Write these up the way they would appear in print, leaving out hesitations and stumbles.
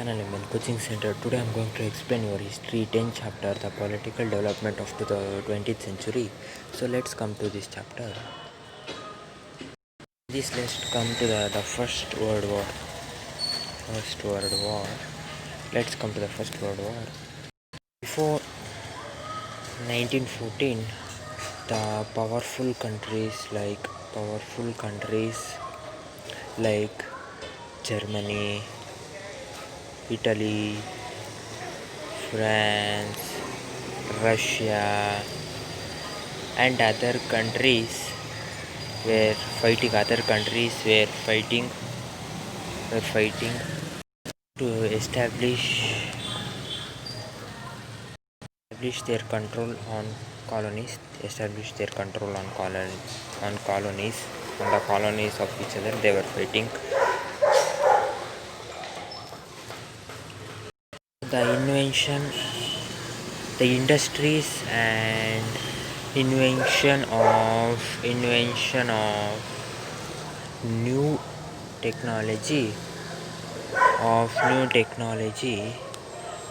channel ML Coaching Center. Today I am going to explain your history 10 chapter, the political development of the 20th century. So let's come to this chapter. Let's come to the First World War. Let's come to the First World War. Before 1914, the powerful countries like Germany, Italy, France, Russia, and other countries were fighting. To establish their control on colonies. On the colonies of each other. They were fighting. The industries and invention of new technology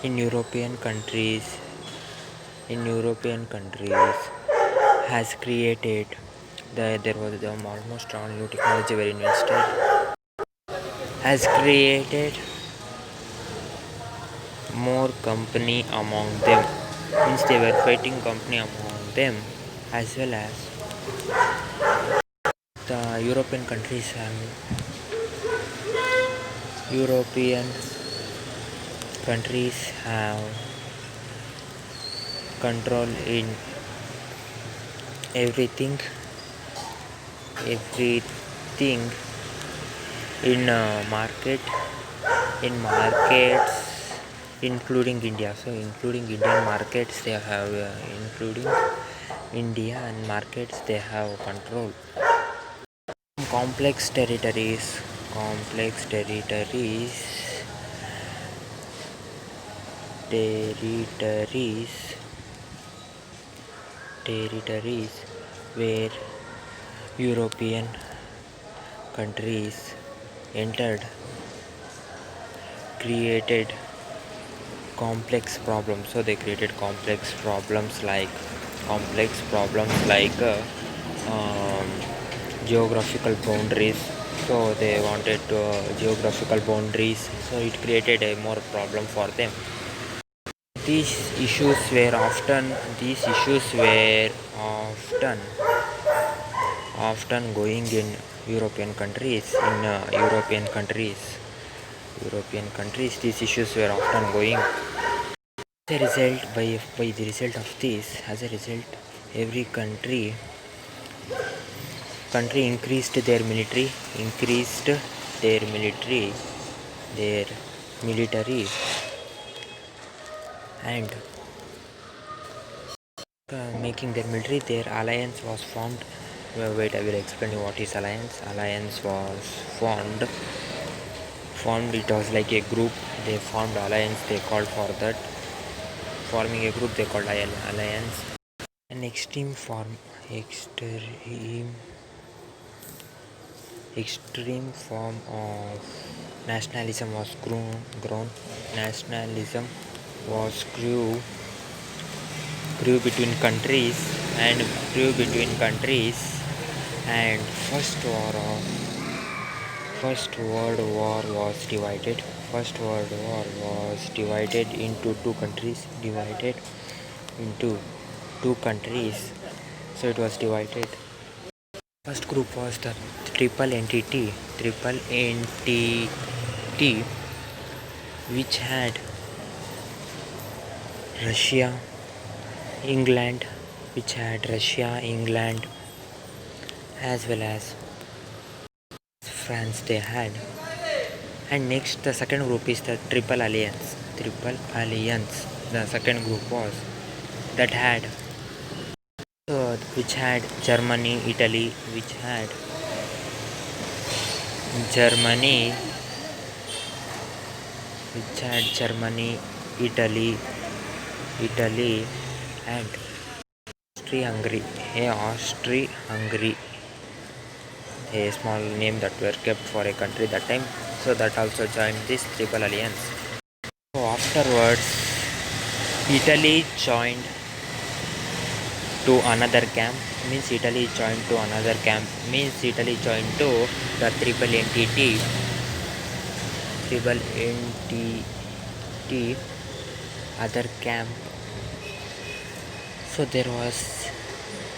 in European countries has created there was almost all new technology were invented, has created more company among them, means they were fighting company among them, as well as the European countries have control in everything in markets, including India. So including Indian markets, they have including India and markets, they have control. Complex territories where European countries entered created complex problems. So they created complex problems like geographical boundaries. So they wanted geographical boundaries, so it created a more problem for them. These issues were often going in European countries. These issues were often going. As a result of this, every country increased their military, and making their military, their alliance was formed. Wait, I will explain you what is alliance. Alliance was formed. It was like a group. They formed alliance. They called for that. Forming a group, they called alliance. An extreme form of nationalism was grown. Nationalism was grew between countries, and First World War was divided. Into two countries. So it was divided. First group was the triple entity, which had Russia, England, as well as France. They had. And next, the second group is the Triple Alliance. The second group was that had which had Germany, Italy, Italy, and Austria-Hungary, a small name that were kept for a country that time. So that also joined this Triple Alliance. So afterwards, Italy joined to another camp. Means Italy joined to another camp. Means Italy joined to the triple entity other camp. So there was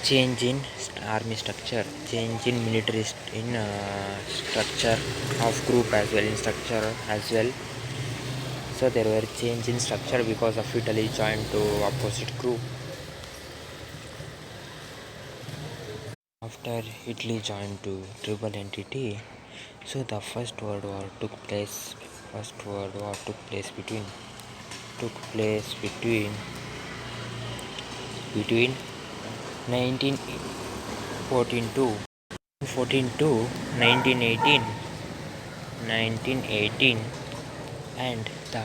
change in army structure, change in military structure of group as well, in structure as well. So there were change in structure because of Italy joined to opposite group. After Italy joined to triple entity, so the first world war took place. First world war took place between 1914 to 1918, and the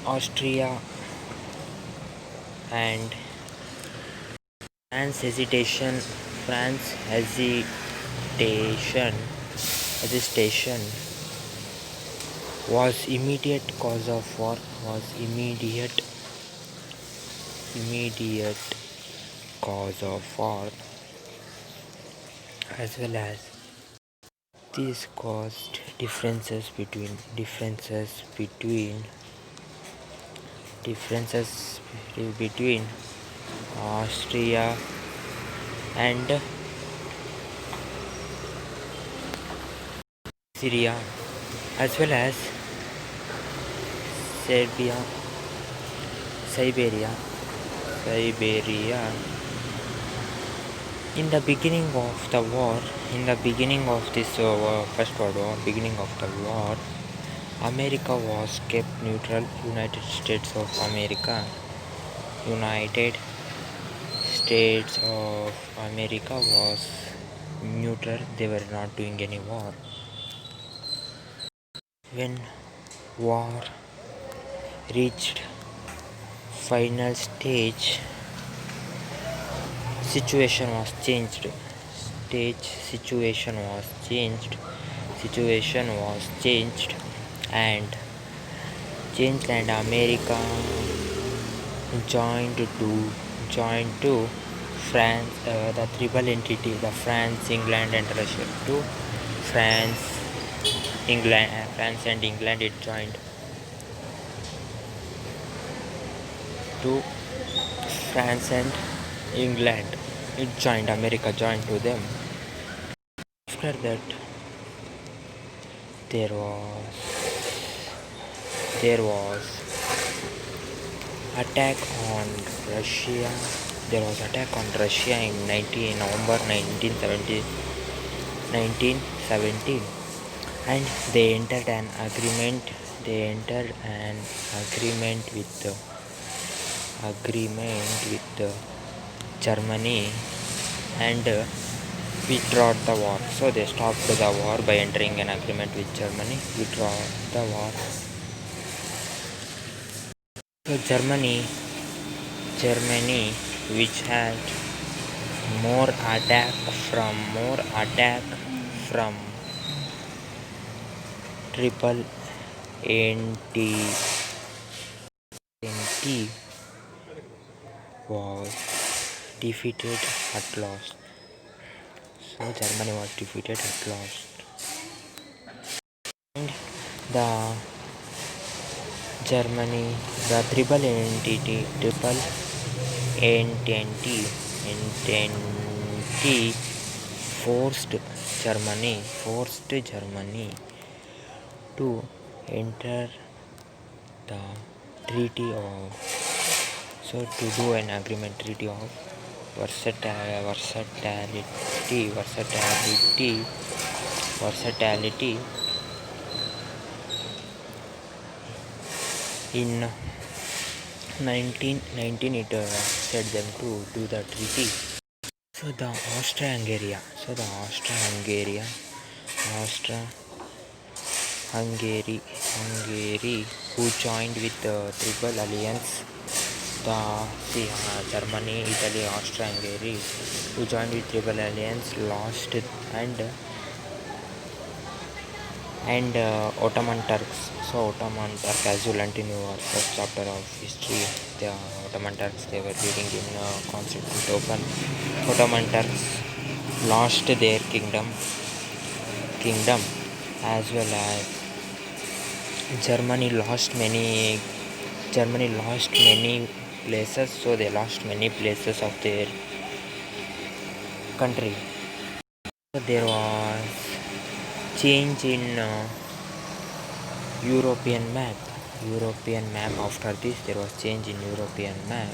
Austria and France hesitation was immediate cause of war, was immediate cause of war, as well as this caused differences between Austria and Syria, as well as Serbia, Siberia. In the beginning of the war, in the beginning of this First World War, beginning of the war, America was kept neutral. United States of America was neutral. They were not doing any war. When war reached final stage, situation was changed. Situation was changed and America joined to France, the triple entity, the France, England, and Russia. To France, France and England, it joined to France and England. It joined. America joined to them. After that, there was attack on Russia. There was attack on Russia in November 1917, and they entered an agreement. With Germany and withdraw the war. So they stopped the war by entering an agreement with Germany. Withdraw the war. So Germany, which had more attack from triple entity, was defeated at last. So Germany was defeated at last. And the triple entity forced Germany to enter the treaty of to do an agreement, treaty of versatility in 1919. It said them to do the treaty. So the Austria-Hungary, who joined with the Triple Alliance, Germany, Italy, Austria-Hungary, who joined with Triple Alliance, lost, and and Ottoman Turks. So Ottoman Turk, as you learnt in your first chapter of history, the Ottoman Turks, they were leading in Constantinople. Ottoman Turks lost their kingdom, as well as Germany lost many places, so they lost many places of their country. So there was change in European map. After this, there was change in European map.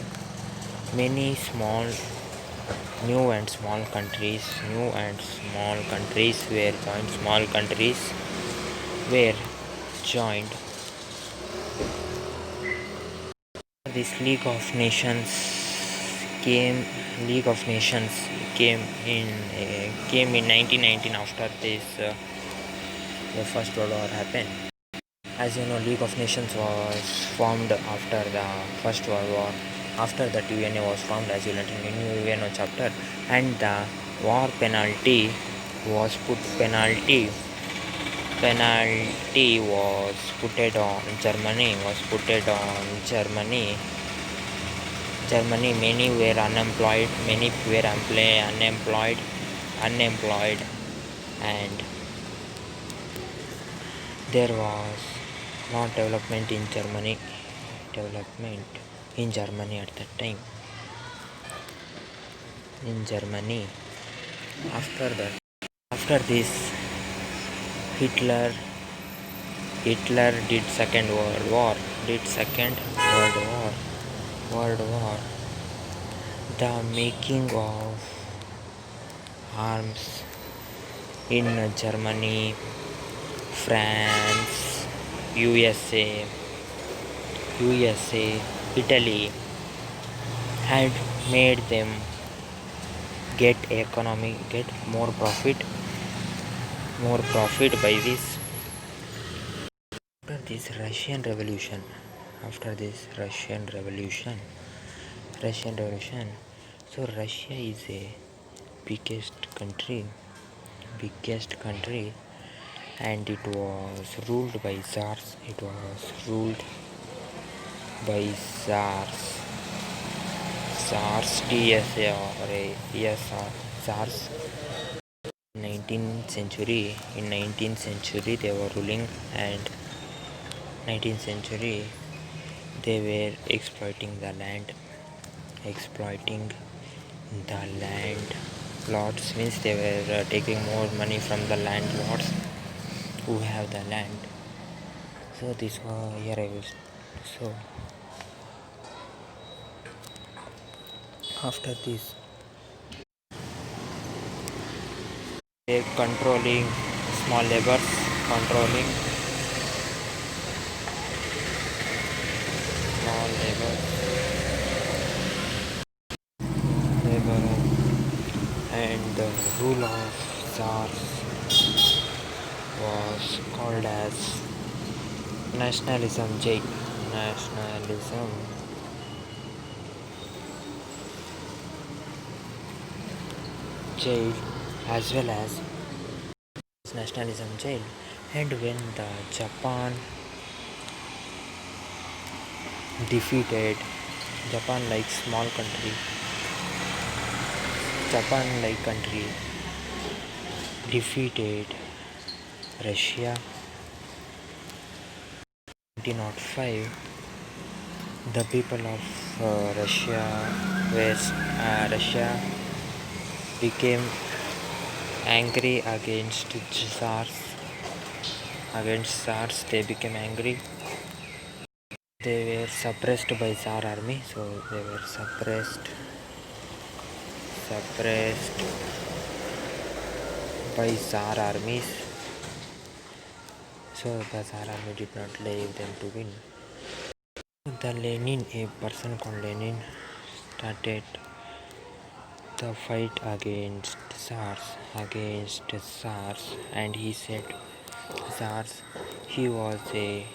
Many new and small countries were joined. Small countries were joined. This came. League of Nations came in 1919 after this the First World War happened. As you know, League of Nations was formed after the First World War. After that, UNA was formed, as you learned in the new UNO chapter, and the war penalty was put on Germany. Many were unemployed. And there was not development in Germany at that time. After this, Hitler did Second World War. The making of arms in Germany, France, USA, Italy had made them get more profit by this. After this Russian Revolution, so Russia is a biggest country, and it was ruled by Tsars. TSA or ESR, Tsars. In 19th century they were ruling, and 19th century they were exploiting the land. Lords means they were taking more money from the landlords who have the land. So this was here I was. So after this, they controlling small labor, and the rule of Tsars was called as nationalism jail, as well as nationalism jail. And when the Japan defeated defeated Russia 1905, the people of Russia became angry against Tsars. They became angry. They were suppressed by Tsar army. So they were suppressed by Tsar armies. So the Tsar army did not leave them to win. A person called Lenin, started the fight against Tsars, and he said Tsars, he was a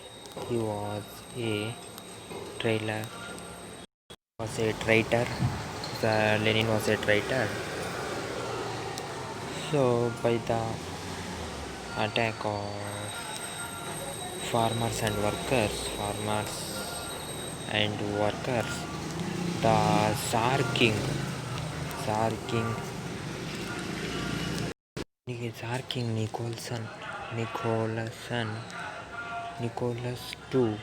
traitor. Lenin was a traitor. So by the attack of farmers and workers. The Tsar King Nicholas II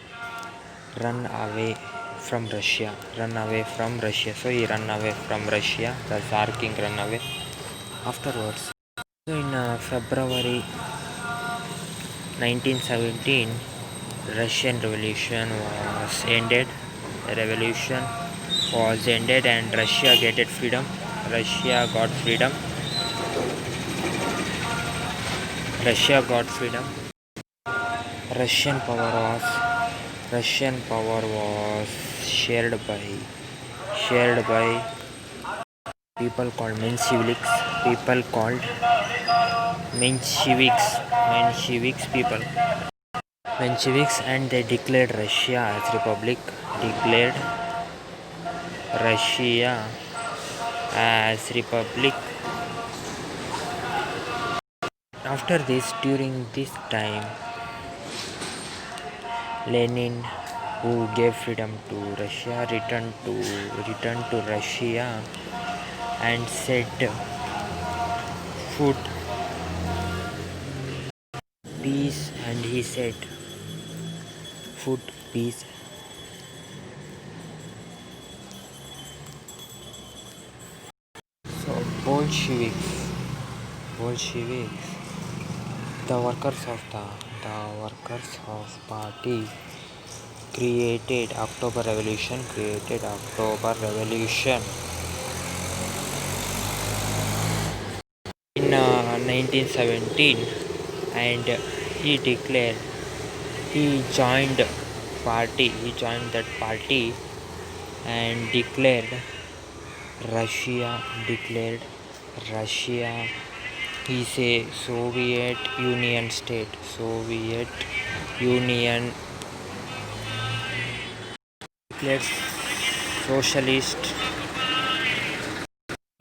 run away from Russia. So he ran away from Russia. The Tsar King ran away afterwards. So in February 1917, Russian Revolution was ended. The revolution was ended and Russia gained freedom. Russia got freedom. Russian power was shared by people called Mensheviks people. Mensheviks, and they declared Russia as republic. After this, during this time, Lenin, who gave freedom to Russia, returned to Russia and said, "Food, peace," and he said, "Food, peace." So Bolsheviks, the workers of party created October Revolution in 1917, and he joined that party and declared Russia is a Soviet Union state. Declared socialist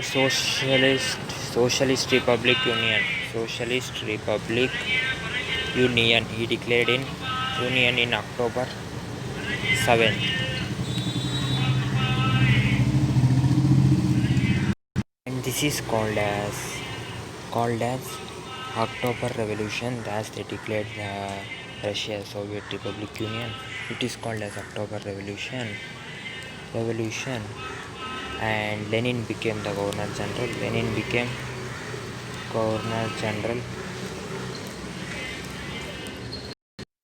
socialist socialist republic union. He declared in union in October 7th. And this is called as October Revolution, as they declared Russia Soviet Republic Union. It is called as October Revolution, and Lenin became the Governor General.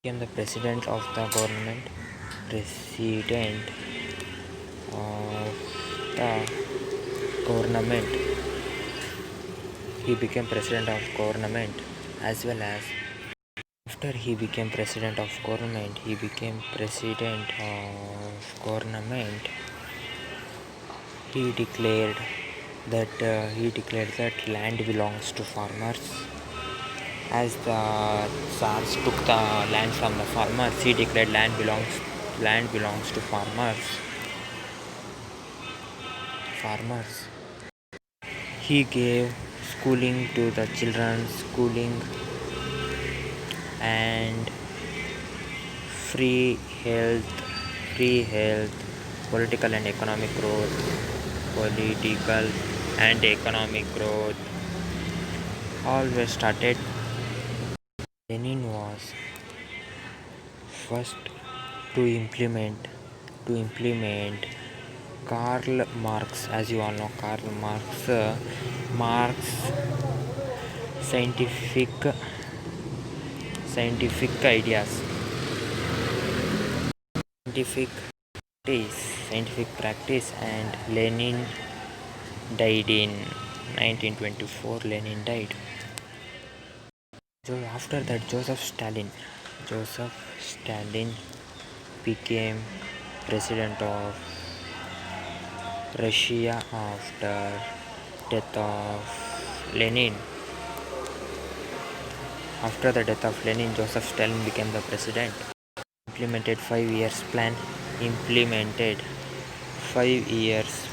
Became the President of the government. He became President of government, as well as after he became President of government, he declared that land belongs to farmers. As the Tsars took the land from the farmers, he declared land belongs to farmers. He gave schooling to the children, and free health, political and economic growth, all were started. Lenin was first to implement Karl Marx. As you all know, Karl Marx scientific ideas, scientific practice, and Lenin died in 1924. So after that, Joseph Stalin became president of Russia after death of Lenin. After the death of Lenin, Joseph Stalin became the president. Implemented 5 years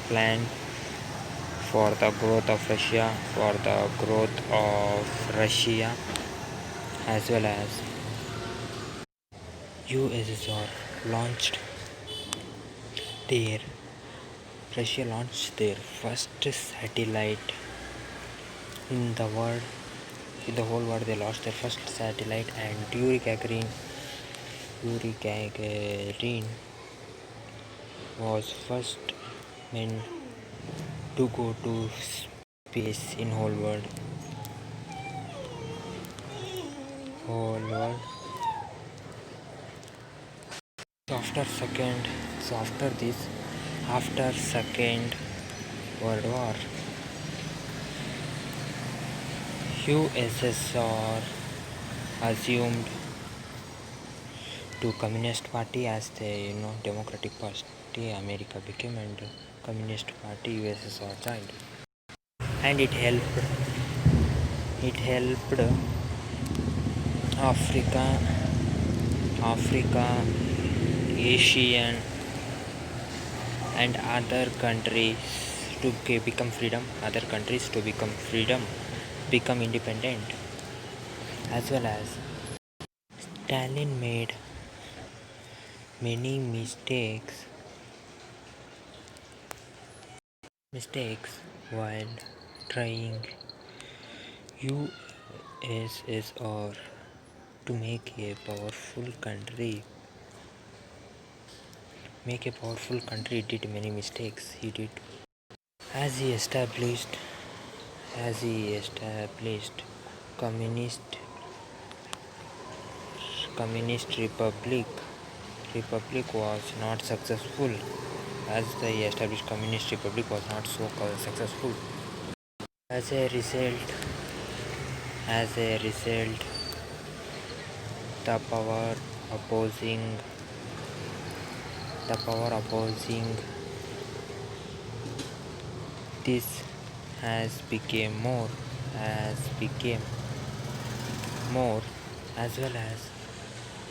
plan for the growth of Russia, as well as USSR launched their Russia launched their first satellite in the world. In the whole world, they launched their first satellite, and Yuri Gagarin was first man to go to space in whole world. Whole world. So after Second World War, USSR assumed to Communist Party as the Democratic Party. America became and Communist Party USSR joined, and it helped Africa, Asian, and other countries to become freedom. Other countries to become freedom, become independent, as well as Stalin made many mistakes while trying USSR to make a powerful country. Did many mistakes. He did as he established communist republic was not successful. As the established communist republic was not so successful. As a result, the power opposing this became more, as well as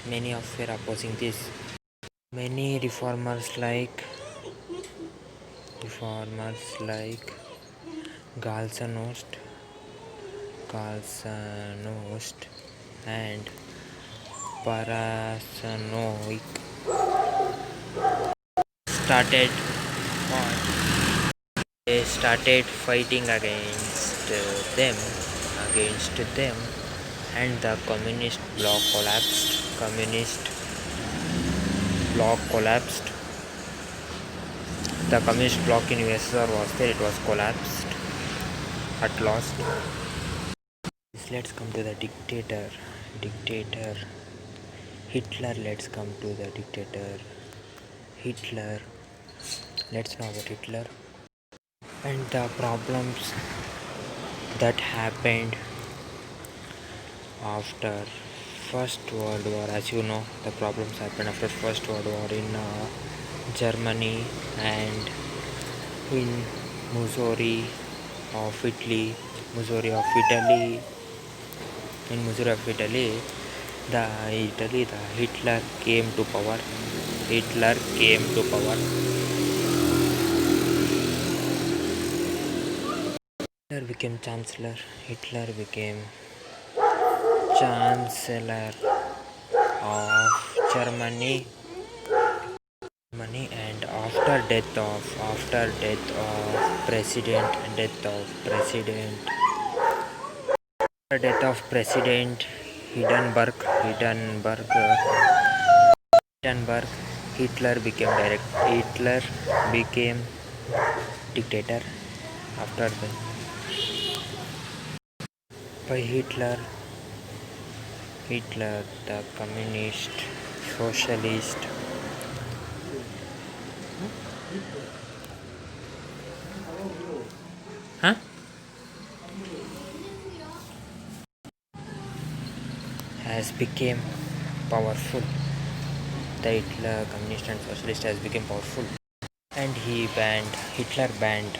many of were opposing this. Many reformers like Galsanost and Parasanoic started fighting against them, and the communist bloc collapsed. The communist bloc in USSR was there. It was collapsed at last. Let's come to the dictator Hitler. Let's come to the dictator Hitler. Let's know about Hitler and the problems that happened after First World War. As you know, the problems happened after First World War in Germany and in Missouri of Italy. In Missouri of Italy, the Hitler came to power. Hitler became chancellor. Hitler became chancellor of Germany. And after death of President Hindenburg, Hitler became dictator. After the by Hitler, the communist, socialist, has become powerful. The Hitler, communist and socialist has become powerful, and Hitler banned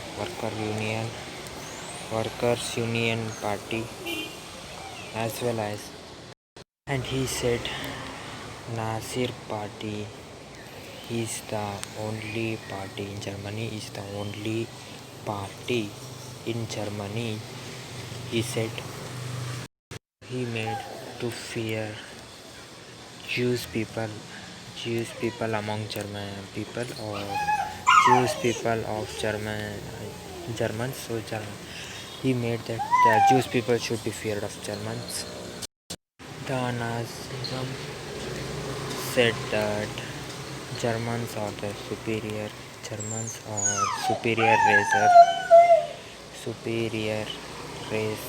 workers union party, as well as, and he said Nazir party is the only party in Germany, he said. He made to fear Jewish people, Jewish people among German people, or Jewish people of Germans. So he made that the Jewish people should be feared of Germans. The Nazism said that Germans are the superior. Germans are superior race,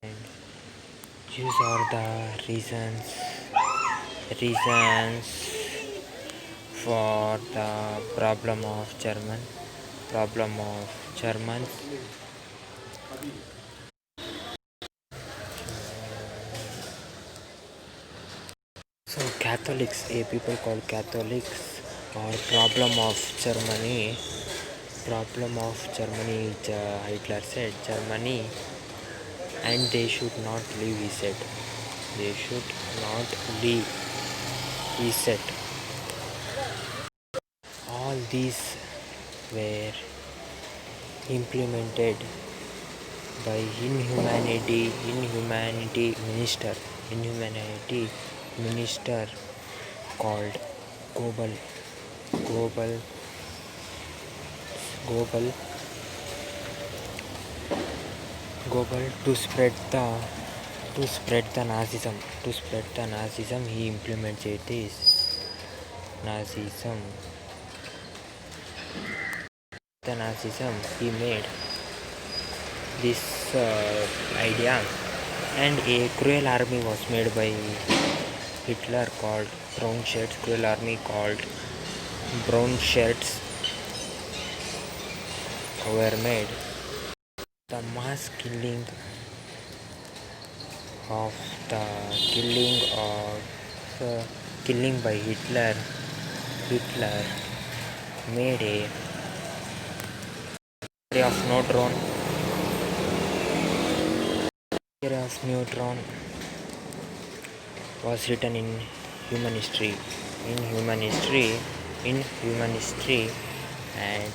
and Jews are the reasons for the problem of Germans. So Catholics, a people called Catholics, or problem of Germany. Problem of Germany, Hitler said Germany, and they should not leave. He said they should not leave. He said all these were implemented by inhumanity minister called Global Global Global Global to spread the Nazism. He implemented this Nazism. The Nazism, he made this idea, and a cruel army was made by Hitler called brown shirts. Cruel army called brown shirts were made. The mass killing of the killing by Hitler made a theory of neutron was written in human history and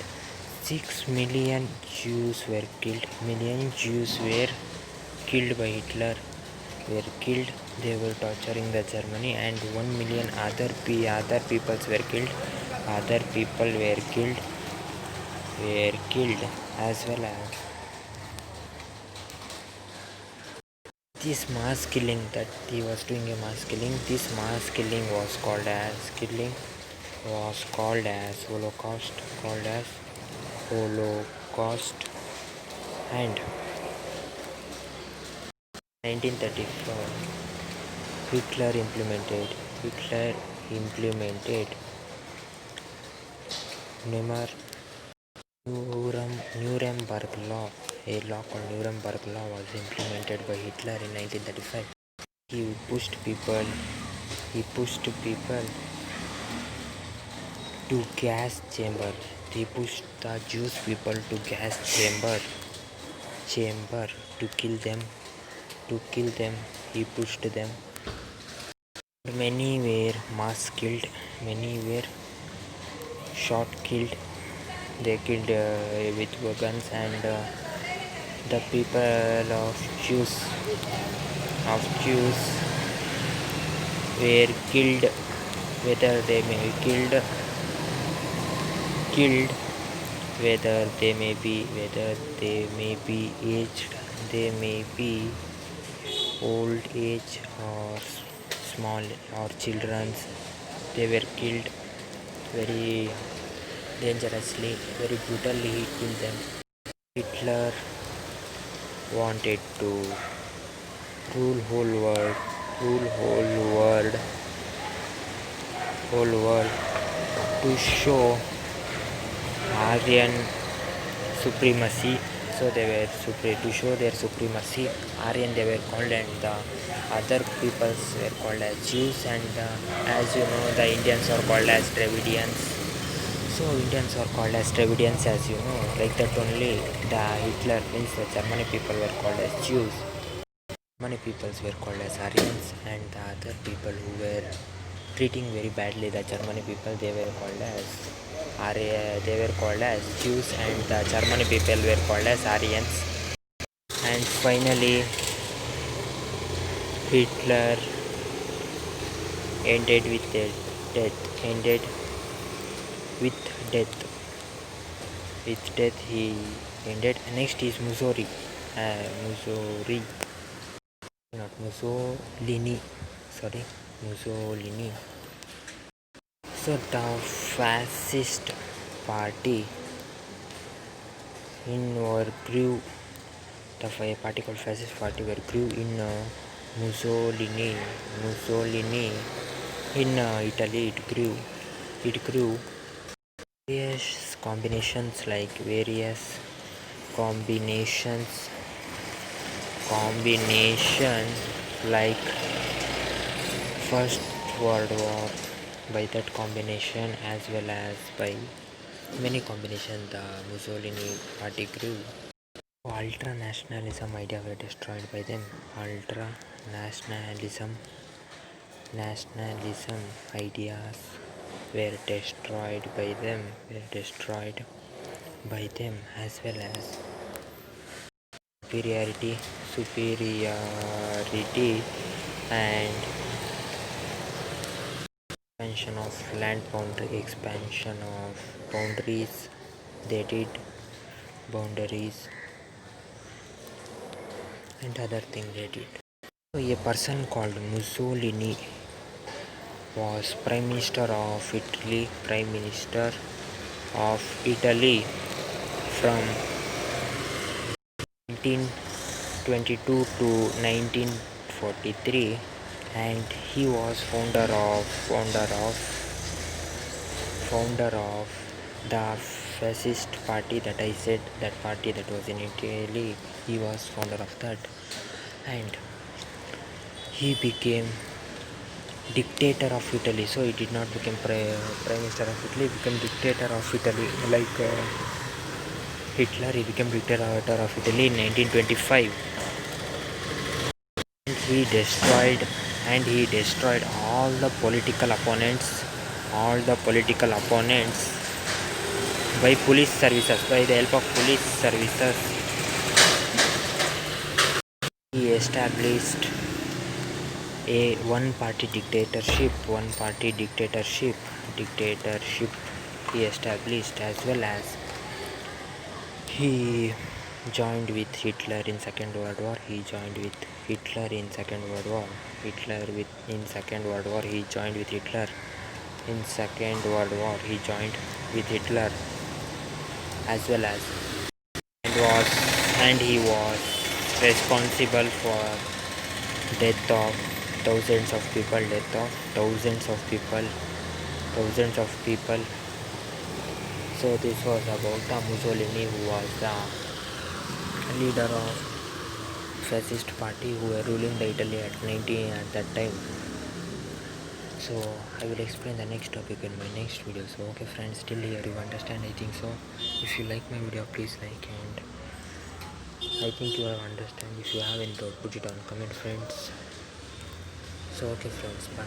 6 million Jews were killed. By Hitler were killed. They were torturing the Germany, and 1 million other peoples were killed. Other people were killed as well. As this mass killing, that he was doing a mass killing. This mass killing was called as Holocaust. And 1934, Hitler implemented Nuremberg law. A law called Nuremberg law was implemented by Hitler in 1935. He pushed people to gas chamber. He pushed the Jewish people to gas chamber to kill them. He pushed them. Many were mass killed. Many were killed. They killed with guns, and the people of Jews were killed, whether they may be killed, whether they may be aged, they may be old age or small or children. They were killed very dangerously, very brutally. He killed them. Hitler wanted to rule whole world to show Aryan supremacy. So they were to show their supremacy. Aryan they were called, and the other peoples were called as Jews, and as you know, the Indians are called as Dravidians. So Indians are called as Dravidians, as you know. Like that only, the Hitler means the Germany people were called as Jews. Many peoples were called as Aryans, and the other people who were treating very badly the Germany people, they were called as Jews, and the Germany people were called as Aryans. And finally, Hitler ended with death. Ended with death. With death he ended. Next is Missouri. Missouri. Not Mussolini. Sorry. Mussolini. So the fascist party grew. The party called fascist party grew in Mussolini. In Italy. It grew various combinations like First World War. By that combination as well as by many combinations, the Mussolini party grew. Ultra-nationalism ideas were destroyed by them. Ultra-nationalism ideas were destroyed by them as well as superiority and expansion of land boundaries. They did boundaries and other thing they did. So a person called Mussolini was Prime Minister of Italy from 1922 to 1943, and he was founder of the fascist party that I said, that party that was in Italy. He was founder of that, and he became dictator of Italy. So he did not become prime minister of Italy, he became dictator of Italy like Hitler. He became dictator of Italy in 1925. He destroyed all the political opponents by police services. By the help of police services, he established a one-party dictatorship. He established, as well as he joined with Hitler in Second World War. He joined with Hitler in Second World War. He joined with Hitler in Second World War. He joined with Hitler as well as he was responsible for death of thousands of people. So this was about the Mussolini, who was the leader of fascist party who were ruling the Italy at that time. So I will explain the next topic in my next video. So okay friends, till here you understand, I think so. If you like my video, please like, and I think you have understand. If you have any doubt, put it on comment friends. So okay friends, bye.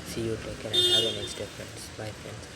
See you, take care, and have a nice day friends. Bye friends.